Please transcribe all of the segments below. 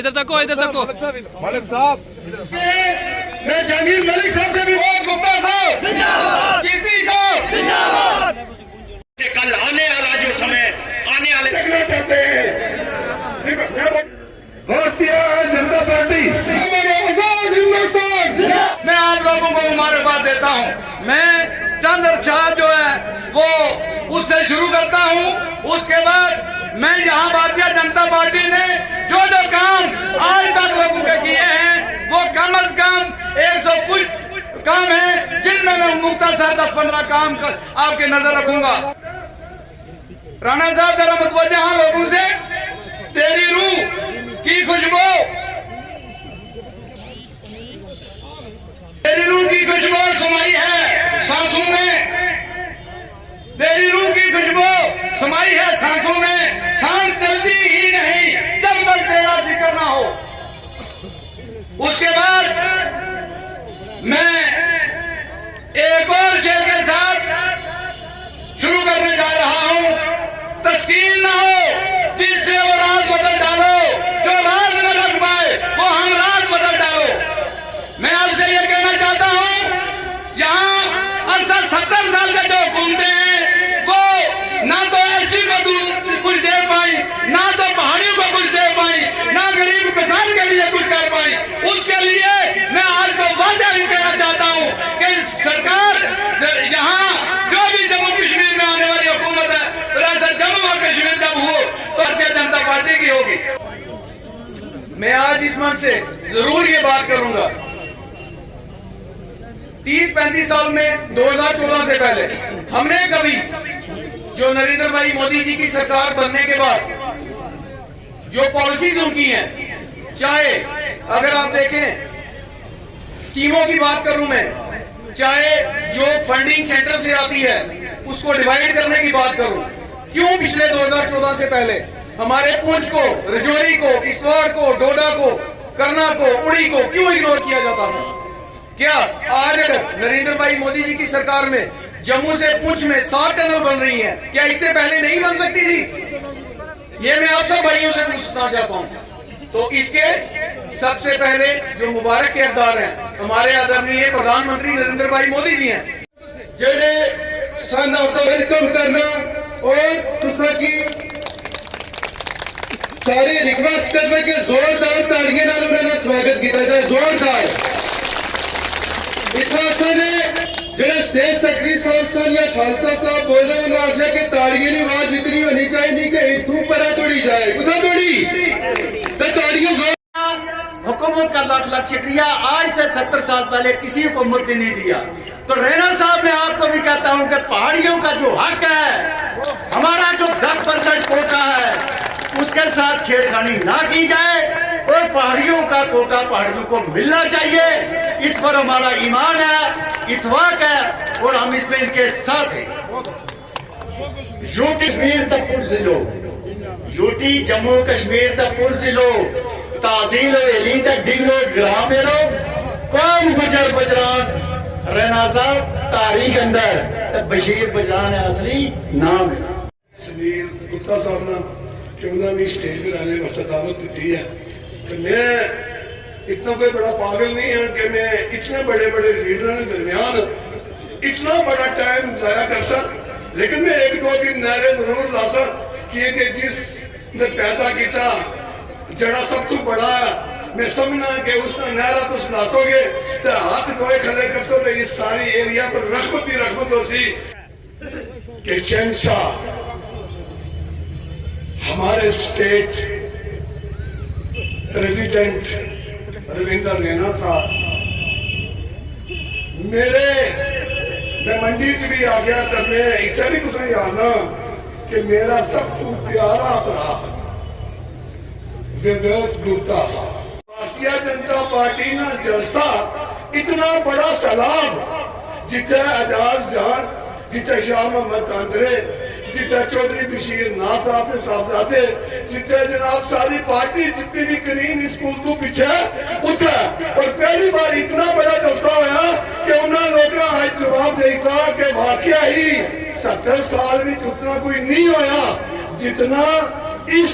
इधर तको, इधर तको। मलिक साहब, मैं जहांगीर मलिक साहब से भी गुप्ता साहब चीसी साहब कल आने वाला जो समय आने वाले देखना चाहते हैं भारतीय जनता पार्टी। मैं आप लोगों को मुबारकबाद देता हूं। मैं चंद अरशद जो है वो उससे शुरू करता हूं। उसके बाद मैं यहाँ भारतीय जनता पार्टी ने जो जो काम आज तक लोगों के किए हैं वो कम से कम 100 कुछ काम है, जिनमें मैं मुख्तसर 10-15 काम आपके नजर रखूंगा। राणा साहब जरा मुतवज्जह हाँ लोगों से, तेरी रूह की खुशबू, तेरी रूह की खुशबू समाई है सांसों में, तेरी रूह की खुशबू समाई है सांसों में, सांस चलती ही नहीं जब तक तेरा जिक्र ना हो। उसके बाद मैं एक और शेर के साथ शुरू करने जा रहा हूं। तस्कीन ना हो जिससे वो राज बदल डालो, जो राज न रख पाए वो हम राज बदल डालो। मैं आपसे ये कहना चाहता हूं, यहाँ 70 साल के जो घूमते हैं वो ना तो एससी को कुछ दे पाई, ना तो पहाड़ियों को कुछ दे पाई, ना गरीब किसान के लिए कुछ कर पाई। उसके लिए मैं आज को वादा भी कहना चाहता हूं कि सरकार यहाँ जो भी जम्मू कश्मीर में आने वाली हुकूमत है, जम्मू और कश्मीर जब हो तो भारतीय जनता पार्टी की होगी। मैं आज इस मंच से जरूर ये बात करूंगा, 30-35 साल में 2014 से पहले हमने कभी जो नरेंद्र भाई मोदी जी की सरकार बनने के बाद जो पॉलिसीज उनकी हैं, चाहे अगर आप देखें स्कीमों की बात करूं मैं, चाहे जो फंडिंग सेंटर से आती है उसको डिवाइड करने की बात करूं, क्यों पिछले 2014 से पहले हमारे पुंछ को, राजौरी को, किश्तवाड़ को, डोडा को, करना को, उड़ी को क्यों इग्नोर किया जाता था? क्या आज अगर नरेंद्र भाई मोदी जी की सरकार में जम्मू से पुंछ में 7 टनल बन रही है, क्या इससे पहले नहीं बन सकती थी? ये मैं आप सब भाइयों से पूछना चाहता हूं। तो इसके सबसे पहले जो मुबारक के हकदार हैं हमारे आदरणीय प्रधानमंत्री नरेंद्र भाई मोदी जी हैं, जेडे सन आपका वेलकम करना और दूसरा की सारी रिक्वेस्ट करने के जोरदार तालियां नाल उन्होंने स्वागत किया जाए, जोरदार। इतना सारे जेडे स्टेट सेक्रेटरी साहब सन या खालसा साहब बोले उन्होंने आखिया कि तालियां की आवाज इतनी होनी चाहिए कि इथू परा तोड़ी जाए, कुदा तोड़ी तो तालियां जोर। हुकूमत का लाख लाख शुक्रिया, आज से 70 साल पहले किसी हुकूमत ने नहीं दिया। तो रैना साहब मैं आपको भी कहता हूं कि पहाड़ियों का जो हक है, हमारा जो 10% कोटा है उसके साथ छेड़खानी ना की जाए और पहाड़ियों का कोटा पहाड़ियों को मिलना चाहिए। इस पर हमारा ईमान है, इत्फाक है और हम इसमें इनके साथ हैं। यूटी कश्मीर तक पुर जिलो, यूटी जम्मू कश्मीर तक पुर जिलो, तहसील हवेली तक डिगलो ग्राम में लो, कौम गुजर बजरान रैना साहब तारीख अंदर बशीर बजरान है असली नाम है। सुनील गुप्ता साहब ने 14वीं स्टेज पर आने वास्ते दावत दी है। तो मैं इतना कोई बड़ा पागल नहीं है कि मैं इतने बड़े बड़े लीडरों के दरमियान इतना बड़ा टाइम जाया कर सक, लेकिन मैं 1-2-3 नारे जरूर ला सक कि जिसने पैदा किया जड़ा सब तू बड़ा मैं समझना कि उसका नारा तुम लासोगे तो हाथ धोए खड़े करसो तो इस सारी एरिया पर रहमती रहमत हो सी कि शहंशाह हमारे स्टेट प्रेसिडेंट रविंद्र रैना साहब मैं मंडी च भी आ गया तो मैं इतना भी कुछ नहीं आना कि मेरा सब तू प्यारा भरा विवेक गुप्ता साहब, भारतीय जनता पार्टी ना जलसा इतना बड़ा सलाम जिथे एजाज जान, जिथे शाह मोहम्मद कांतरे, जिथे चौधरी बशीर नाथ साहब ने साहबजादे, जिथे जनाब सारी पार्टी जितनी भी करीम स्कूल को पीछे उठा और पहली बार इतना बड़ा जलसा होया कि उन्होंने लोगों आज जवाब देता कि वाकया ही 70 साल में उतना कोई नहीं होया जितना इस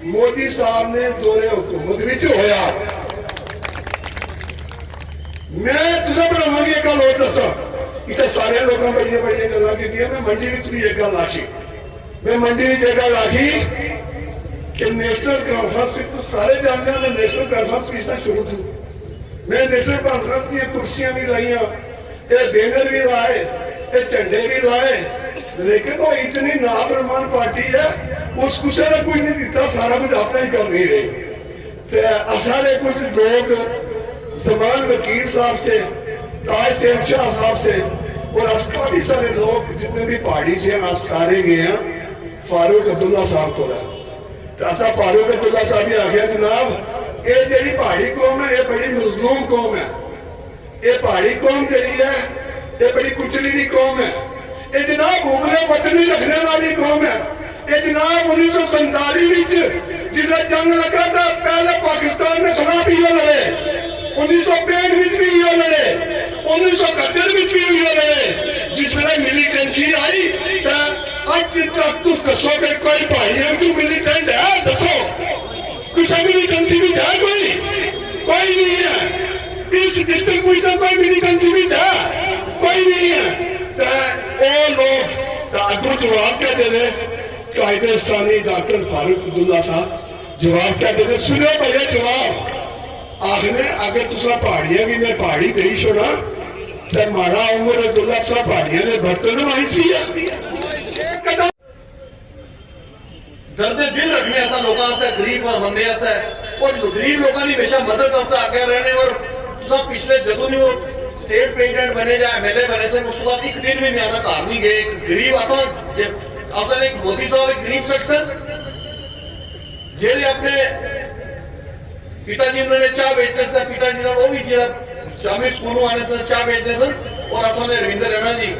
मोदी साहब ने दौरे हुकूमत विच होया। मैं तुसें बनावांगी एक गल होर दस्सां, इत्थे सारे लोकां बड़ियां बड़ियां गल्लां कीतियां। मैं मंडी विच भी एक गल आखी, मैं मंडी विच एक गल आखी कि नेशनल कॉन्फ्रेंस विच सारे जानते हैं नेशनल कॉन्फ्रेंस किस तरह शुरू थी। मैं नेशनल कॉन्फ्रेंस दी कुर्सियां भी लाइया, ये बैनर भी लाए, ये झंडे भी लाए, लेकिन वो इतनी नाफरमान पार्टी है, उस कुछ ने कुछ नहीं दिता, सारा कुछ आपने ही कर नहीं रही। असारे कुछ लोग जमान वकील साहब से, ताज सेन शाह साहब से और काफी सारे लोग जितने भी पहाड़ी से हैं सारे गए हैं फारूक अब्दुल्ला साहब को। असा फारूक अब्दुल्ला साहब ही आ गया जनाब, ये जी पहाड़ी कौम है, ये बड़ी मजलूम कौम है, ये पहाड़ी कौम जी है, ये बड़ी कुचली की कौम है, ये जनाब उगले वतनी रखने वाली कौम है। ये जनाब 1947 जिला जंग लगा था, पहले पाकिस्तान के खिलाफ ही लड़े, 1965 भी यो लड़े, 1971 भी यो लड़े। जिस वेले मिलीटेंसी आई अज तक तुम दसो कि कोई पहाड़ियों में मिलीटेंट है? दसो कोई मिलीटेंसी भी है? कोई नहीं है। इस डिस्ट्रिक्ट में तो कोई मिलीटेंसी भी है? कोई नहीं है। वो लोग अगू जवाब क्या दे रहे? कायदे सानी डॉक्टर फारूक अब्दुल्ला साहब जवाब क्या दे रहे? सुनो भैया जवाब आखने, अगर तुसा पहाड़ियां भी मैं पहाड़ी गई छोड़ा तो माड़ा उम्र अब्दुल्ला साहब पहाड़ियां ने बर्तन आई सी दर्द दिल रखने ऐसा लोगों से गरीब और बंदे ऐसा और गरीब लोगों की हमेशा मदद वास्ते आगे रहने। और सब पिछले जदों नहीं वो स्टेट प्रेसिडेंट बने या MLA बने से उसके बाद एक दिन भी मैं आना घर नहीं गए। गरीब असल एक मोदी साहब एक गरीब शख्स है जेडे अपने पिताजी ने चाह बेचते थे, पिताजी ने वो भी शामी स्कूलों आने से चाह बेचते थे। और असल में रविंद्र रैना जी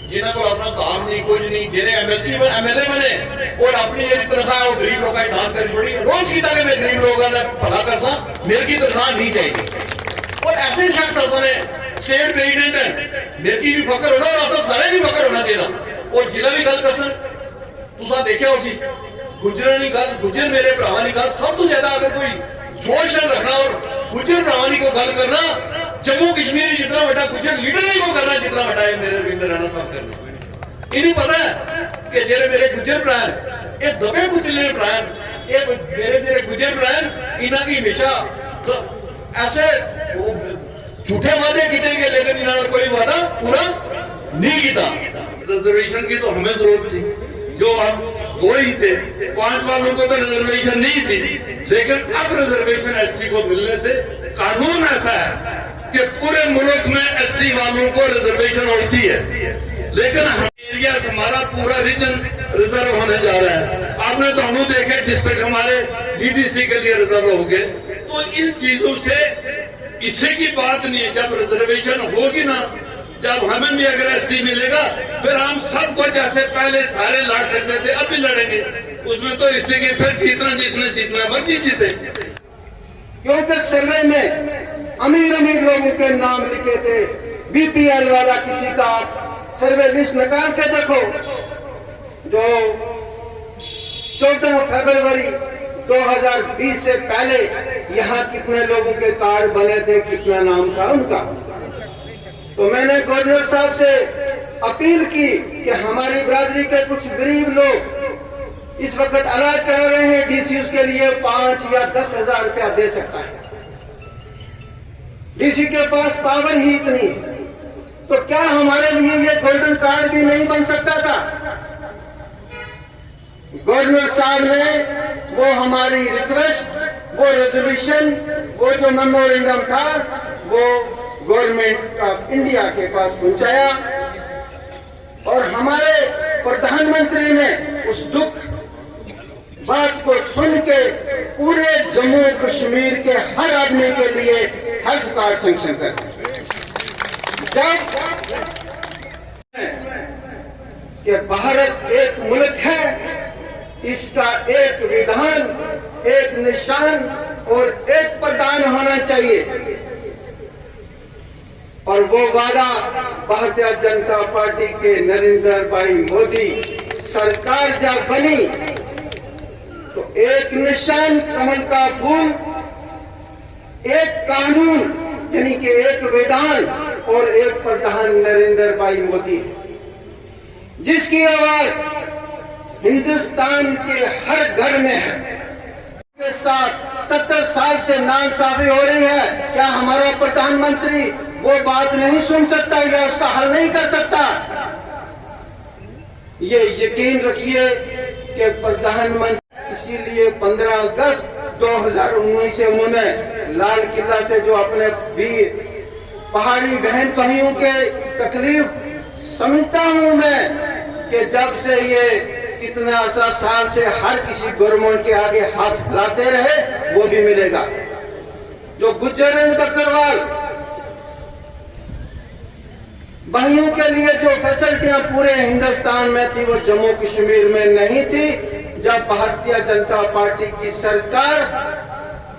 जिन्हों को अपना काम नहीं कुछ नहीं, जेरे MLA बने और अपनी जो तनख्वाह वो गरीब लोगों की दान कर छोड़ी। रोज की ताकि मैं गरीब लोगों ने भला कर सा, मेरे की तनख्वाह नहीं चाहिए। और ऐसे शख्स असने स्टेट प्रेसिडेंट है, मेरे की भी फकर होना और असल सारे भी फकर होना चाहिए। और जिला भी गल कर सन तुसा देखा उसी गुजर की गल, गुजर मेरे भरावां की गल सब तो ज्यादा अगर कोई जोश रखना और गुजर भरावां की गल करना, जम्मू कश्मीर जितना बड़ा गुजर लीडर नहीं को करना जितना बड़ा है मेरे रविंद्र रैना साहब करना। इन्हें पता है कि जेरे मेरे गुजर भरा ये दबे कुचले भरा ये मेरे जेरे गुजर भरा इन्हों की हमेशा ऐसे झूठे वादे किए गए, लेकिन इन्होंने कोई वादा पूरा नहीं किया। रिजर्वेशन की तो हमें जरूरत थी, जो हम दो ही थे, 5 वालों को तो रिजर्वेशन नहीं थी। लेकिन अब रिजर्वेशन ST को मिलने से कानून ऐसा है कि पूरे मुल्क में ST वालों को रिजर्वेशन होती है। लेकिन एरिया हमारा पूरा रीजन रिजर्व होने जा रहा है। आपने तो हम देखे डिस्ट्रिक्ट हमारे DDC के लिए रिजर्व हो गए। तो इन चीजों से इससे की बात नहीं है। जब रिजर्वेशन होगी ना, जब हमें भी अगर ST मिलेगा फिर हम सबको जैसे पहले सारे लड़ सकते थे अब भी लड़ेंगे। उसमें तो इससे कि फिर जीतना जिसने जीतना मर्जी जीते। क्योंकि सर्वे में अमीर अमीर लोगों के नाम लिखे थे। BPL वाला किसी का सर्वे लिस्ट निकाल के देखो, जो 14 फरवरी 2020 से पहले यहाँ कितने लोगों के कार्ड बने थे, कितना नाम था उनका। तो मैंने गवर्नर साहब से अपील की कि हमारी बरादरी के कुछ गरीब लोग इस वक्त इलाज करा रहे हैं, DC उसके लिए 5 या 10 हजार रुपया दे सकता है। DC के पास पावर ही इतनी, तो क्या हमारे लिए ये गोल्डन कार्ड भी नहीं बन सकता था? गवर्नर साहब ने वो हमारी रिक्वेस्ट, वो रेजोल्यूशन, वो जो मेमोरेंडम था वो गवर्नमेंट ऑफ इंडिया के पास पहुंचाया और हमारे प्रधानमंत्री ने उस दुख बात को सुन के पूरे जम्मू कश्मीर के हर आदमी के लिए हेल्थ कार्ड सैंक्शन कर दिया। जब कि भारत एक मुल्क है, इसका एक विधान, एक निशान और एक प्रधान होना चाहिए। और वो वादा भारतीय जनता पार्टी के नरेंद्र भाई मोदी सरकार जब बनी एक निशान कमल का फूल, एक कानून यानी कि एक विधान और एक प्रधान नरेंद्र भाई मोदी, जिसकी आवाज हिंदुस्तान के हर घर में है। के साथ 70 साल से नाइंसाफी हो रही है। क्या हमारा प्रधानमंत्री वो बात नहीं सुन सकता या उसका हल नहीं कर सकता? ये यकीन रखिए कि प्रधानमंत्री इसीलिए 15 अगस्त 2019 से उन्होंने लाल किला से जो अपने वीर पहाड़ी बहन भाइयों के तकलीफ समझता हूं मैं कि जब से ये इतना साल से हर किसी गवर्नमेंट के आगे हाथ फैलाते रहे वो भी मिलेगा। जो गुज्जर एंड बकरवाल भाइयों के लिए जो फैसिलिटियां पूरे हिंदुस्तान में थी वो जम्मू कश्मीर में नहीं थी। जब भारतीय जनता पार्टी की सरकार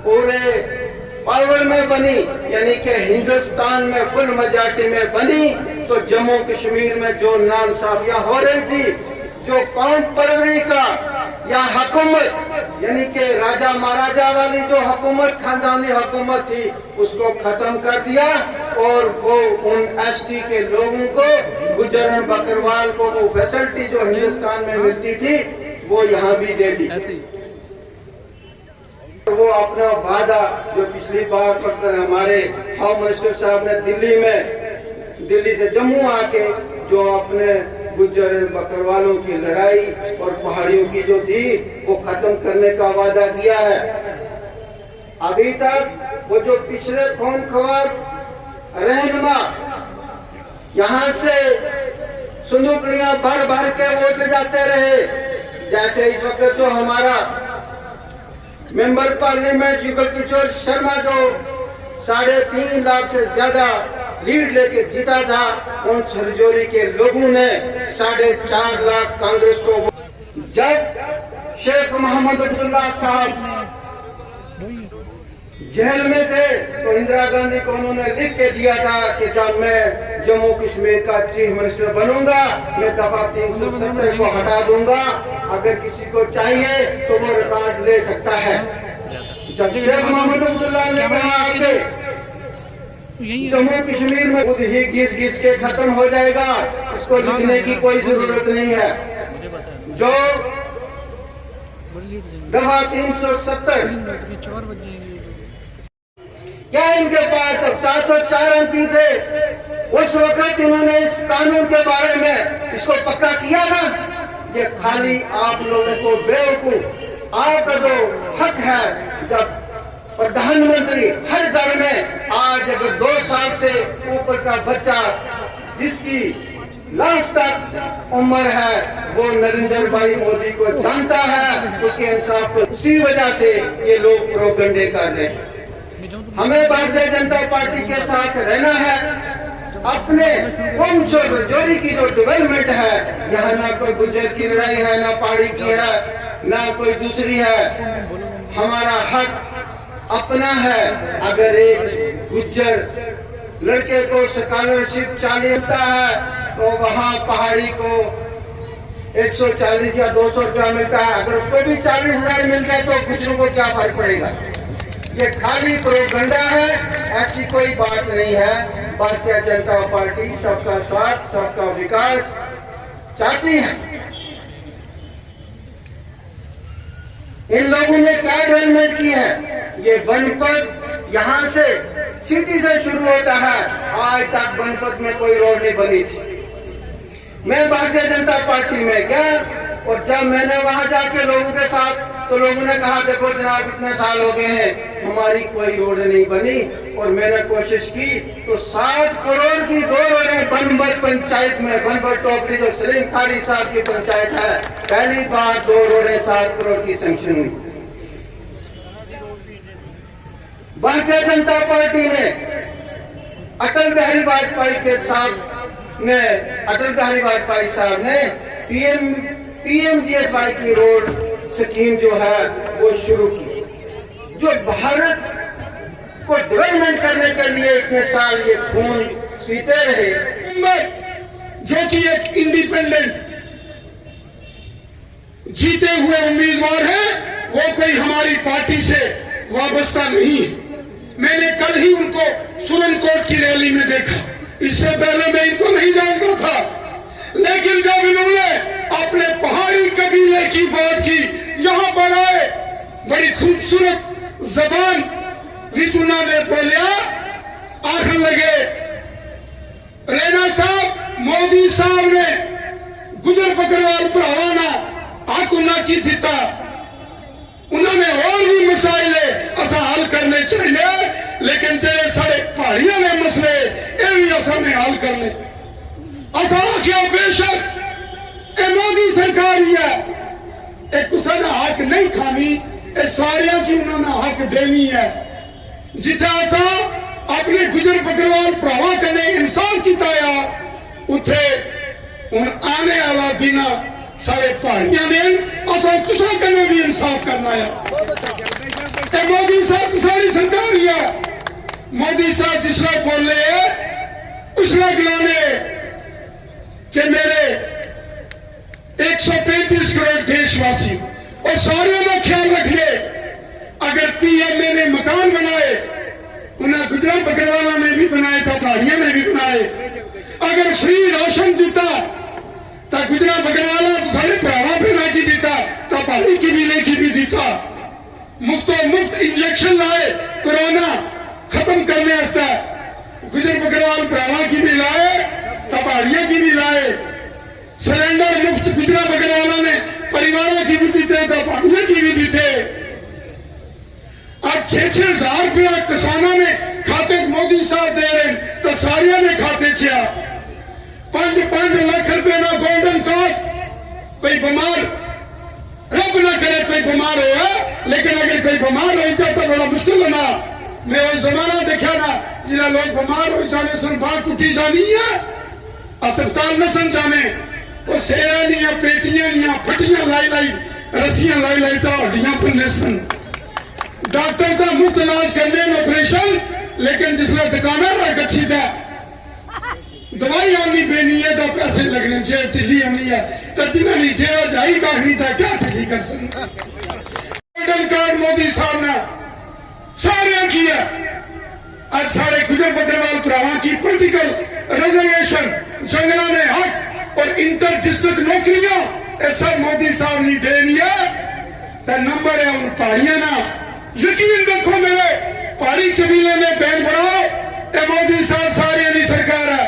पूरे पावर में बनी यानी कि हिंदुस्तान में फुल मेजॉरिटी में बनी तो जम्मू कश्मीर में जो नाइंसाफियां हो रही थी, जो 5 फरवरी का या हुकूमत यानी कि राजा महाराजा वाली जो हुकूमत खानदानी हुकूमत थी उसको खत्म कर दिया और वो उन एसटी के लोगों को गुजर बकरवाल को वो फैसिलिटी जो हिंदुस्तान में मिलती थी वो यहाँ भी दे दी। तो वो अपना वादा जो पिछली बार हमारे होम मिनिस्टर साहब ने दिल्ली से जम्मू आके जो अपने गुज्जर बकरवालों की लड़ाई और पहाड़ियों की जो थी वो खत्म करने का वादा किया है। अभी तक वो जो पिछले खून खवार रहनुमा यहाँ से संदूकड़ियां भर भर के वोट ले जाते रहे, जैसे इस वक्त जो हमारा मेंबर पार्लियामेंट युगल किशोर शर्मा जो 3.5 लाख से ज्यादा लीड लेके जीता था, उन छरजोरी के लोगों ने 4.5 लाख कांग्रेस को। जब शेख मोहम्मद अब्दुल्ला साहब जेल में थे तो इंदिरा गांधी को उन्होंने लिख के दिया था कि जब मैं जम्मू कश्मीर का चीफ मिनिस्टर बनूंगा मैं दफा 370 को हटा दूंगा, अगर किसी को चाहिए तो वो रिकॉर्ड ले सकता है। जब शेख मोहम्मद अब्दुल्ला ने कहा कि जम्मू कश्मीर में खुद ही घिस के खत्म हो जाएगा, इसको लिखने की कोई जरूरत नहीं है। जो दफा 370 क्या इनके पास अब 404 एमपी थे? उस वक्त इन्होंने इस कानून के बारे में इसको पक्का किया था। ये खाली आप लोगों को बेवकूफ आपका जो हक है, जब प्रधानमंत्री हर घर में आज अगर 2 साल से ऊपर का बच्चा जिसकी लास्ट तक उम्र है वो नरेंद्र भाई मोदी को जानता है, उसके इंसाफ को उसी वजह से ये लोग प्रोपेगेंडे कर रहे हैं। हमें भारतीय जनता पार्टी के साथ रहना है। अपने जोड़ी की जो डेवलपमेंट है, यहाँ ना कोई गुज्जर की लड़ाई है, ना पहाड़ी की है, ना कोई दूसरी है। हमारा हक अपना है। अगर एक गुज्जर लड़के को स्कॉलरशिप 40 मिलता है तो वहाँ पहाड़ी को 140 या 200 रुपया मिलता है। अगर उसको भी 40,000 मिल गए तो गुज्जरों को क्या फर्क पड़ेगा? ये खाली प्रोपेगेंडा है, ऐसी कोई बात नहीं है। भारतीय जनता पार्टी सबका साथ सबका विकास चाहती है। इन लोगों ने क्या डेवलपमेंट की है? ये बनपत यहाँ से सिटी से शुरू होता है, आज तक बनपत में कोई रोड नहीं बनी थी। मैं भारतीय जनता पार्टी में गया और जब मैंने वहां जाके लोगों के साथ तो लोगों ने कहा देखो जनाब इतने साल हो गए हैं हमारी कोई रोड नहीं बनी, और मैंने कोशिश की तो 7 करोड़ की 2 रोडें बनबट पंचायत में, बनबट टोकरी जो सलीम खारी साहब की पंचायत है, पहली बार 2 रोडें 7 करोड़ की सैंक्शन हुई। भारतीय जनता पार्टी ने अटल बिहारी वाजपेयी साहब ने पीएमजीएसवाई की रोड स्कीम जो है वो शुरू की, जो भारत को डेवलपमेंट करने के लिए इतने साल ये खून पीते रहे। जो कि एक इंडिपेंडेंट जीते हुए उम्मीदवार है, वो कोई हमारी पार्टी से वाबस्ता नहीं है। मैंने कल ही उनको सुरनकोट की रैली में देखा, इससे पहले मैं इनको नहीं जानता था, लेकिन जब इन्होंने अपने पहाड़ी कबीले की बात की, यहाँ पर आए, बड़ी खूबसूरत जबान विच उन्होंने बोलिया, आखन लगे रैना साहब, मोदी साहब ने गुजर बकरवाल भरावाना हक उन्हें की दिता, उन्होंने और भी मसाइले असा हल करने चाहिए, लेकिन जेडे सारे पहाड़ियों के मसले ये भी असा ने हल करने। असा आख्या बेशक ये मोदी सरकार ही है, एक किसी ने हक नहीं खानी, ये सारिया की उन्होंने हक देनी है। जिथे असा अपने गुजर बकरवाल भरावां कन्ने इंसाफ किया, उथे हुण आने वाला दिन सारे पहाड़ियां ने असा तुसा कन्ने भी इंसाफ करना है। मोदी साहब सारी सरकार ही है। मोदी साहब जिसने बोले उसने गलाने कि मेरे 135 करोड़ देशवासी और सारे का ख्याल रखिए, अगर पीएमए ने मकान बनाए, उन्हें गुजरात बकरवाला ने भी बनाए था, पहाड़िया ने भी बनाए, अगर फ्री राशन दिता तो गुजरात बकरवाला सारे भरावा बना की दिता, तो पहाड़ी की भी लेखी भी दिता, मुफ्त इंजेक्शन लाए कोरोना खत्म करने वास्ते, गुजर बकरवाल भरावा की भी लाए तो पहाड़िया की भी लाए, सिलेंडर मुफ्त गुजरात बकरवाला ने परिवारों की भी दीते तो पहाड़िया की भी दीते। अब 6-6 हजार रुपया किसानों ने खाते मोदी साहब दे रहे, तो सारिया ने खाते 5-5 लाख रुपए का गोल्डन कार्ड, कोई बीमार रब ना करे कोई बीमार हो, लेकिन अगर कोई बीमार हो जाए तो बड़ा मुश्किल है ना। मैं वो जमाना देखा ना जिला लोग बीमार हो जाने सुन बात कुटी जानी है, अस्पताल न समझाने, वो सेरा नहीं है, पेटियां नहीं है, फटियां लाई रस्सियां लाई तो हड्डियां पन्ने सन, डॉक्टर का मुफ्त इलाज करने ऑपरेशन, लेकिन जिसने दुकाना रख अच्छी था दवाई आनी बेनी है तो पैसे लगने, जेब ढिली होनी है, तो जिन्होंने जेब जाई काखनी था क्या ढिली कर सकते। गोल्डन कार्ड मोदी साहब ने सारे किया, आज सारे गुजर बकरवाल भरावां की पॉलिटिकल रिजर्वेशन, जंगलों ने हक और इंटर डिस्ट्रिक्ट नौकरियां, ऐसा मोदी साहब ने देनी है, तो नंबर है उन पहाड़ियां ना। यकीन रखो मेरे पहाड़ी कबीले में बैन बढ़ाओ, ये मोदी साहब सारे की सरकार है।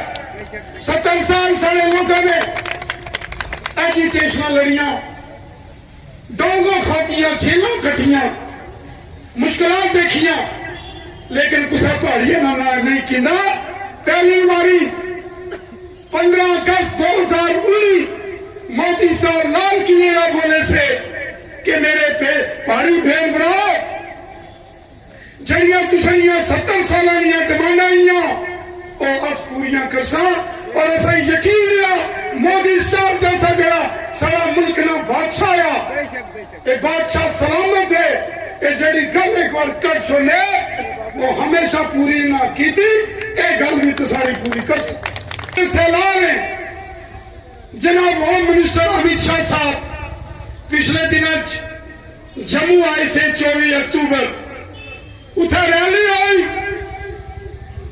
70 साल सारे लोगों ने एजुकेशन लड़िया, डोंगों खातियां, जेलों कटियां, मुश्किलात देखिया, लेकिन कुछ पहाड़ियां ना नहीं किया। पहली बारी 15 अगस्त 2019 मोदी साहब लाल किले बोले से कि मेरे पहाड़ी बहन बनाओ, जड़िया तुसाइया 70 साल डिमांडा और अस पूरियां करसा, और ऐसा यकीन रहा मोदी साहब जैसा जरा सारा मुल्क ना बादशाह आया, ये बादशाह सलामत है, ये जड़ी गल एक बार कर सुने वो हमेशा पूरी ना की थी, ये गल भी तो सारी पूरी कर सकते। सैलान है जनाब होम मिनिस्टर अमित शाह साहब पिछले दिनों जम्मू आए से 24 अक्टूबर, उठा रैली आई,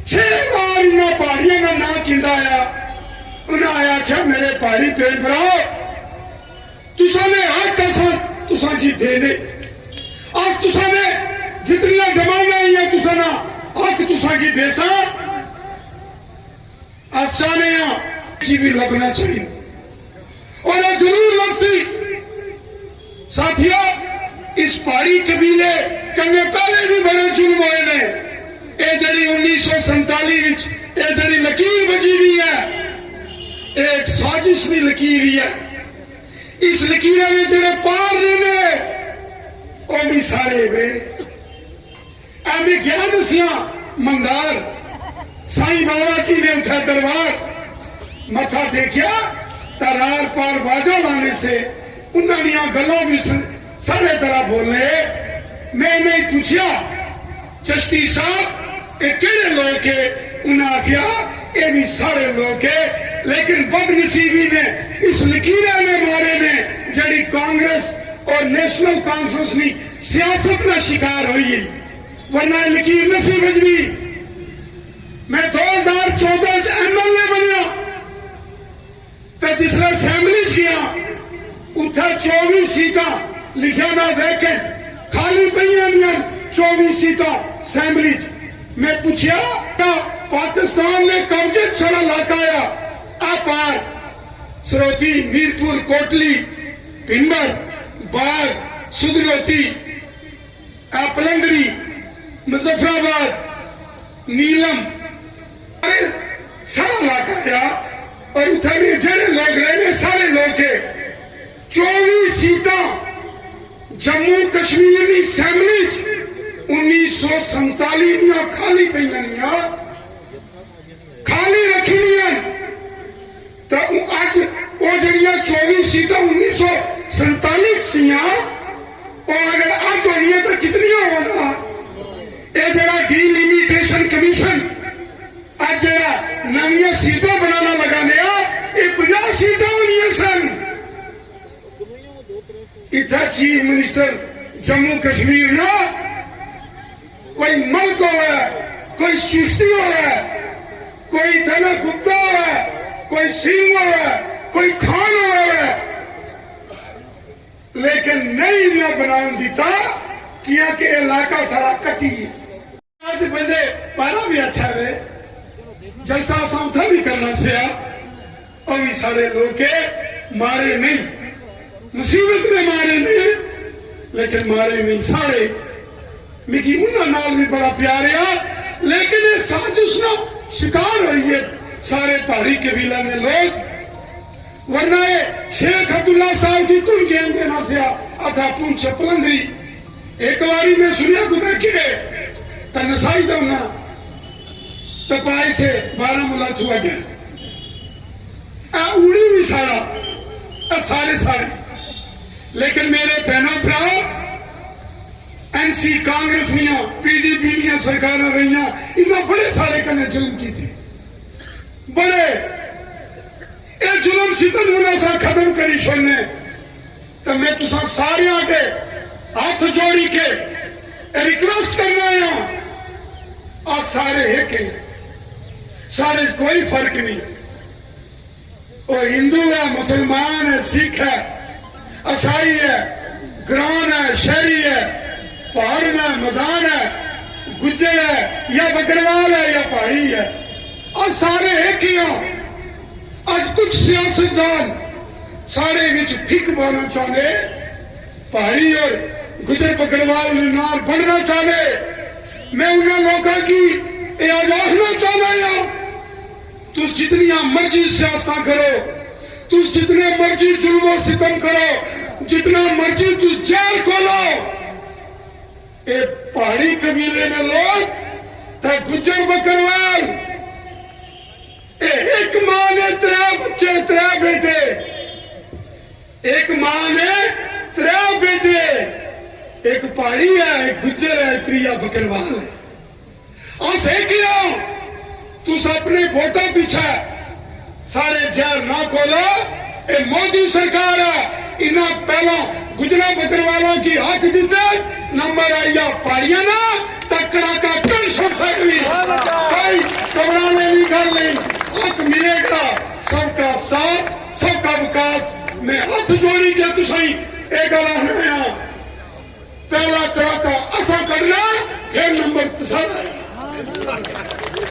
6 बार उन्हें पहाड़ियों का ना किंदा आया, उन्हें आया क्या मेरे पहाड़ी पेड़ बनाओ, तुसा ने हक कैसा तुसा की दे दे, आज तुसा ने जितनी जमाना आई तुसा ना हक तुसा की देसा, आज चाहने की भी लगना चाहिए, और जरूर लगती साथियों। इस पहाड़ी कबीले कन्ने पहले भी बड़े जुल्म हुए ने, ये जड़ी 1947 ये जड़ी लकीर बजी हुई है, एक साजिश भी लकीर ही है, इस लकीर में जड़े पार ने वो भी सारे वे ज्ञान सिया मंदार साईं बाबा जी ने उठा दरबार मथा देखा, तरार पार बाजा लाने से उन्होंने गलों भी सारे तरह बोले। मैं नहीं पूछा चिश्ती साहब ये केड़े लोग है, उन्हें आख्या ये भी सारे लोग है, लेकिन बदनसीबी ने इस लकीर ने मारे ने जड़ी कांग्रेस और नेशनल कॉन्फ्रेंस की सियासत का शिकार हुई है, वरना लकीर नसीब भी मैं 2014 MLA बनया तो जिसने असेंबली गया उठा 24 सीटा लिखा ना वैकेंट खाली पई 24 सीटा असेंबली। मैं पूछा पाकिस्तान ने कब्जे सारा इलाका आया आपार सरोती मीरपुर कोटली पिंबर बाग सुदनौती पलंगरी मुजफ्फराबाद नीलम सारा इलाका आया और उठे जेडे लोग रहे सारे लोग के 24 सीटा जम्मू कश्मीर की असेंबली 1947 खाली पई खाली रखी तो अज वो जड़िया 24 सीटा 1947 सिया अगर अज होनी तो कितनी होगा। ये जरा डिलिमिटेशन कमीशन अज जरा नवी सीटा बनाना लगाने ये 50 सीटा होनी सन। इतना चीफ मिनिस्टर जम्मू कश्मीर ना कोई मल्क हो कोई चिश्ती हो कोई तना गुप्ता हो कोई सिंह हो कोई खान हो, लेकिन नहीं ना बनाने दिता किया कि इलाका सारा कटी। आज बंदे पारा भी अच्छा है जलसा सामथा भी करना से और भी सारे लोग के मारे नहीं मुसीबत ने मारे नहीं लेकिन मारे नहीं सारे मिकी उन्होंने नाल भी बड़ा प्यार है लेकिन ये साजिश ना शिकार हुई है सारे पहाड़ी कबीला ने लोग। वरना ये शेख अब्दुल्ला साहब की कुल गेम देना से अथा पूंछ पलंगरी एक बारी में सुनिया गुजर के तनसाई दौना तपाई से बारामूला छुआ गया उड़ी भी सारा सारे सारे। लेकिन मेरे बहनों भ्राओ NC कांग्रेस PDP सरकार रही इन्हें बड़े सारे कने जुल्म की थी बड़े ये जुल्म सितम होना सा खत्म करी छोड़ने तो मैं तुसा सारे आगे हाथ जोड़ी के रिक्वेस्ट करना है और सारे एक सारे कोई फर्क नहीं वो हिंदू है मुसलमान है सिख है ईसाई है ग्राम है शहरी है पहाड़ है मैदान है गुज्जर है या बकरवाल है या पहाड़ी है और सारे एक ही हो। आज कुछ सियासतदान सारे विच फिक पाना चाहते पहाड़ी और गुजर बकरवाल नाल बढ़ना चाहते। मैं उन्हें लोगों की आजादना चाहता हूं तुम जितनी मर्जी सियासत करो तुम जितने मर्जी जुल्म सितम करो जितना मर्जी तुम जेल खोलो ये पहाड़ी कबीले में लोग तो गुजर बकरवाल एक मां ने 3 बच्चे 3 बेटे एक मां ने 3 बेटे एक पहाड़ी है एक गुजर है प्रिया बकरवाल है और से तुम अपने वोटों पीछे सारे जहर ना खोलो ये मोदी सरकार है इन्हें पहला गुजरा बकरवालों की हक दीते नंबर आई पहाड़ियां ना तकड़ा का कोई घबराने की गल नहीं हक मिलेगा सबका साथ सबका विकास। मैं हाथ जोड़ी के तुम एक गल आना पहला कड़ाका असा करना फिर नंबर 3